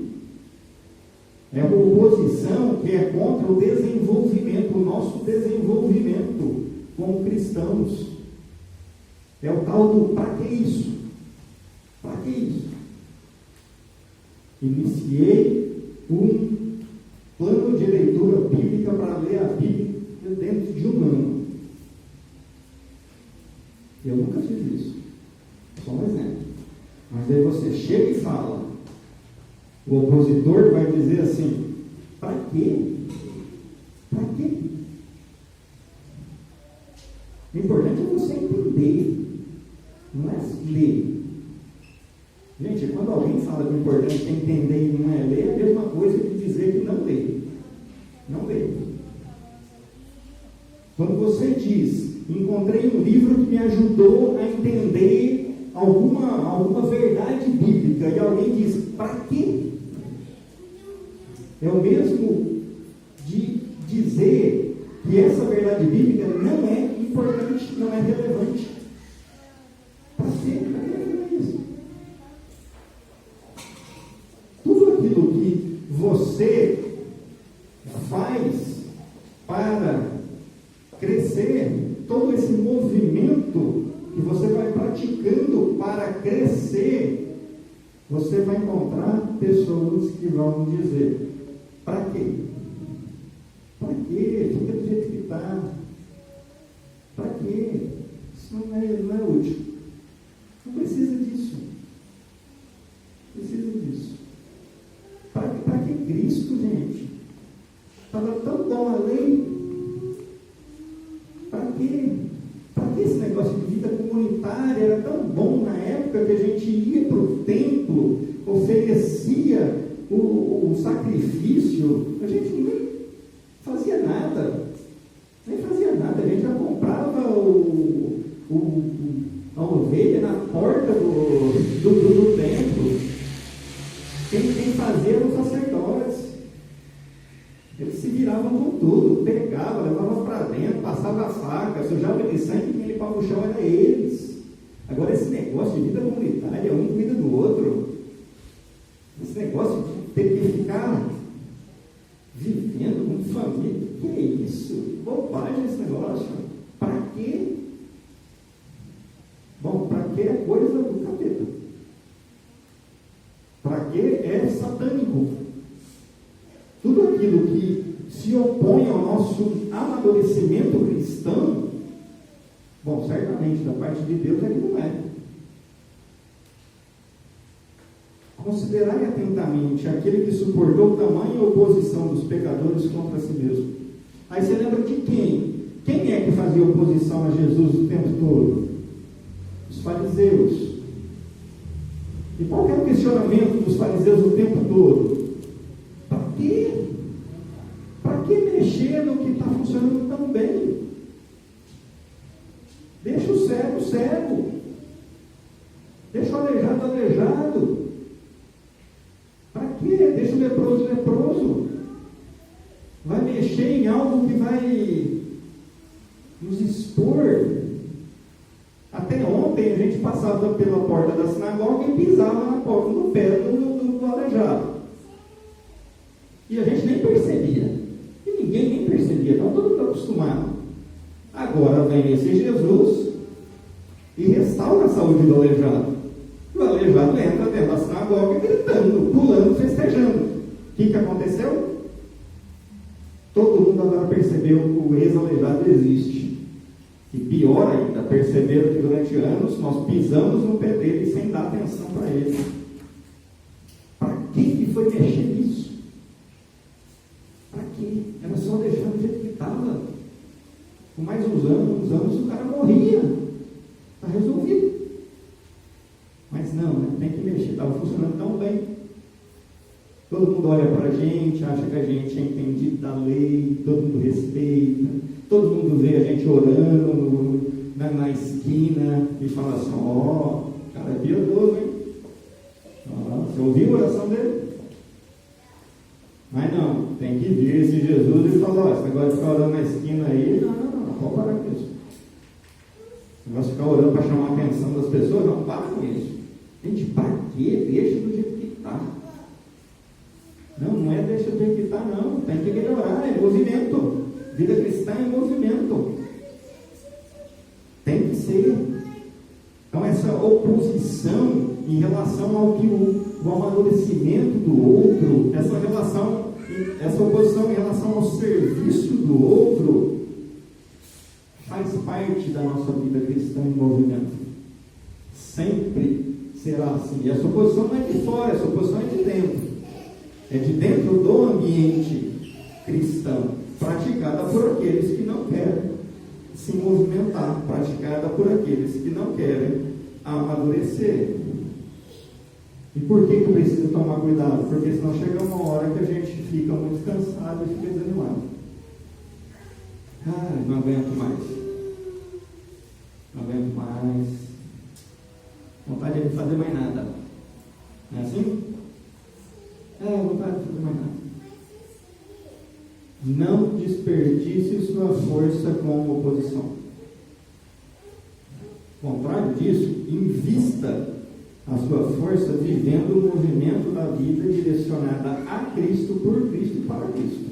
É uma oposição que é contra o desenvolvimento, o nosso desenvolvimento como cristãos. É o tal do para que isso? Para que isso? Iniciei um plano de leitura bíblica para ler a Bíblia dentro de um ano. Eu nunca fiz isso. Só um exemplo. Mas aí você chega e fala. O opositor vai dizer assim: para quê? Para quê? O importante é você entender, não é ler. Gente, quando alguém fala que o importante é entender e não é ler, é a mesma coisa que dizer que não lê. Não lê. Quando você diz, encontrei um livro que me ajudou a entender alguma verdade bíblica, e alguém diz, para quê? É o mesmo de dizer que essa verdade bíblica não é importante, não é relevante. Para quê? Para que é isso? Tudo aquilo que você faz para crescer, todo esse movimento que você vai praticando para crescer, você vai encontrar pessoas que vão dizer, para quê? Para quê? Fica do jeito que está. Para quê? Isso não é útil. Não precisa disso. Precisa disso. Para que Cristo, gente? Estava tão bom a lei. Para quê? Para que esse negócio de vida comunitária era tão bom na época que a gente ia para o templo, oferecia o sacrifício, a gente nem fazia nada. Nem fazia nada, a gente já comprava a ovelha na porta do templo. Quem fazia eram os sacerdotes. Eles se viravam com tudo, pegavam, levavam para dentro, passava a faca, sujava de sangue, quem limpava o chão era eles. Agora esse negócio de vida comunitária, um cuida do outro, esse negócio de ter que ficar vivendo com família, que é isso? Bobagem esse negócio. Para quê? Bom, para que é coisa do capeta. Para que é satânico. Tudo aquilo que se opõe ao nosso amadurecimento cristão, bom, certamente da parte de Deus ele não é. Considerai atentamente aquele que suportou tamanha oposição dos pecadores contra si mesmo. Aí você lembra de quem? Quem é que fazia oposição a Jesus o tempo todo? Os fariseus. E qual era o questionamento dos fariseus o tempo todo? Para quê? Para que mexer no que está funcionando tão bem? Deixa o cego cego. Deixa o aleijado aleijado. Para quê? Deixa o leproso leproso. Vai mexer em algo que vai nos expor. Até ontem a gente passava pela porta da sinagoga e pisava na porta, no pé do aleijado. E a gente nem percebia. E ninguém nem percebia. Estava todo mundo acostumado. Agora vem esse Jesus e restaura a saúde do aleijado. O aleijado entra dentro da sinagoga gritando, pulando, festejando. O que aconteceu? Todo mundo agora percebeu que o ex-aleijado existe. E pior ainda, perceberam que durante anos nós pisamos no pé dele sem dar atenção para ele. Para que foi mexer nisso? Para quê? Era só deixar do jeito que estava. Com mais uns anos o cara morria. Está resolvido. Mas não, né? Tem que mexer. Estava funcionando tão bem. Todo mundo olha para a gente, acha que a gente é entendido da lei, todo mundo respeita, todo mundo vê a gente orando na esquina e fala assim, ó, cara é piedoso, hein? Você ouviu a oração dele? Não, tem que vir esse Jesus e falar, esse negócio de ficar orando na esquina aí, não, pode parar com isso. Esse negócio de ficar orando para chamar a atenção das pessoas, não, para com isso. Gente, para quê? Deixa do jeito que está. Não é deixa do jeito que está, não. Tem que melhorar, é movimento. Vida cristã é movimento. Tem que ser. Então, essa oposição em relação ao que o amadurecimento do outro, essa oposição em relação ao serviço do outro, faz parte da nossa vida cristã em movimento. Sempre será assim. E essa oposição não é de fora, essa oposição é de dentro. É de dentro do ambiente cristão, praticada por aqueles que não querem se movimentar, praticada por aqueles que não querem amadurecer. E por que precisa tomar cuidado? Porque senão chega uma hora que a gente fica muito cansado e fica desanimado. Não aguento mais. Não aguento mais. Vontade de fazer mais nada. Não é assim? Vontade de fazer mais nada. Não desperdice sua força com oposição. Ao contrário disso, invista a sua força vivendo o movimento da vida direcionada a Cristo, por Cristo e para Cristo.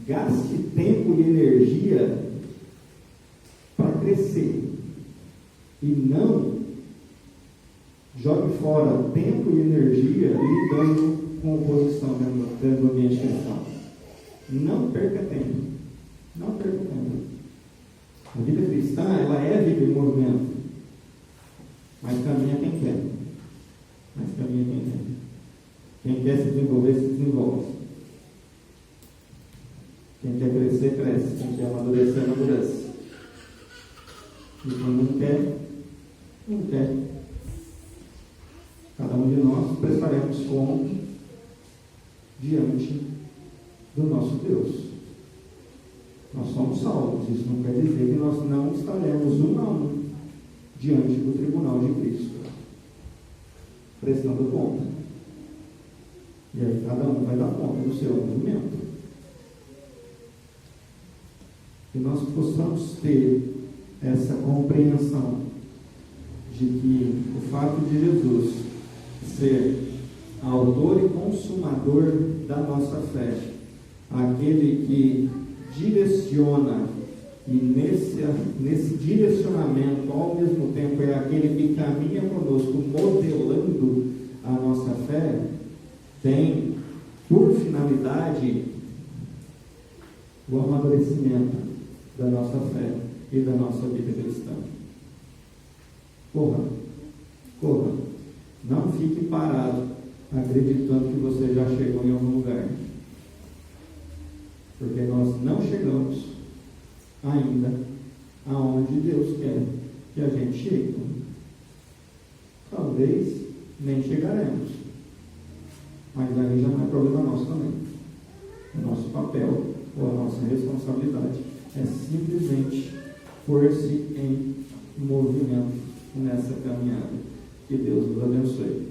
Gaste tempo e energia para crescer. E não jogue fora tempo e energia lidando com oposição dentro do ambiente cristão. Não perca tempo. Não perca tempo. A vida cristã, ela é vida em movimento. Mas caminha quem quer. Quem quer se desenvolver, se desenvolve. Quem quer crescer, cresce. Quem quer amadurecer, amadurece. E quem não quer, não quer. Cada um de nós prestaremos conta diante do nosso Deus. Nós somos salvos. Isso não quer dizer que nós não estaremos um a um diante do tribunal de Cristo, prestando conta. E aí cada um vai dar conta do seu movimento. Que nós possamos ter essa compreensão de que o fato de Jesus ser autor e consumador da nossa fé, aquele que direciona, e nesse direcionamento, ao mesmo tempo, é aquele que caminha conosco, modelando a nossa fé, tem por finalidade o amadurecimento da nossa fé e da nossa vida cristã. Corra. Não fique parado acreditando que você já chegou em algum lugar. Porque nós não chegamos ainda aonde Deus quer que a gente chegue. Talvez nem chegaremos. Mas aí já não é problema nosso também. O nosso papel ou a nossa responsabilidade é simplesmente pôr-se em movimento nessa caminhada. Que Deus nos abençoe.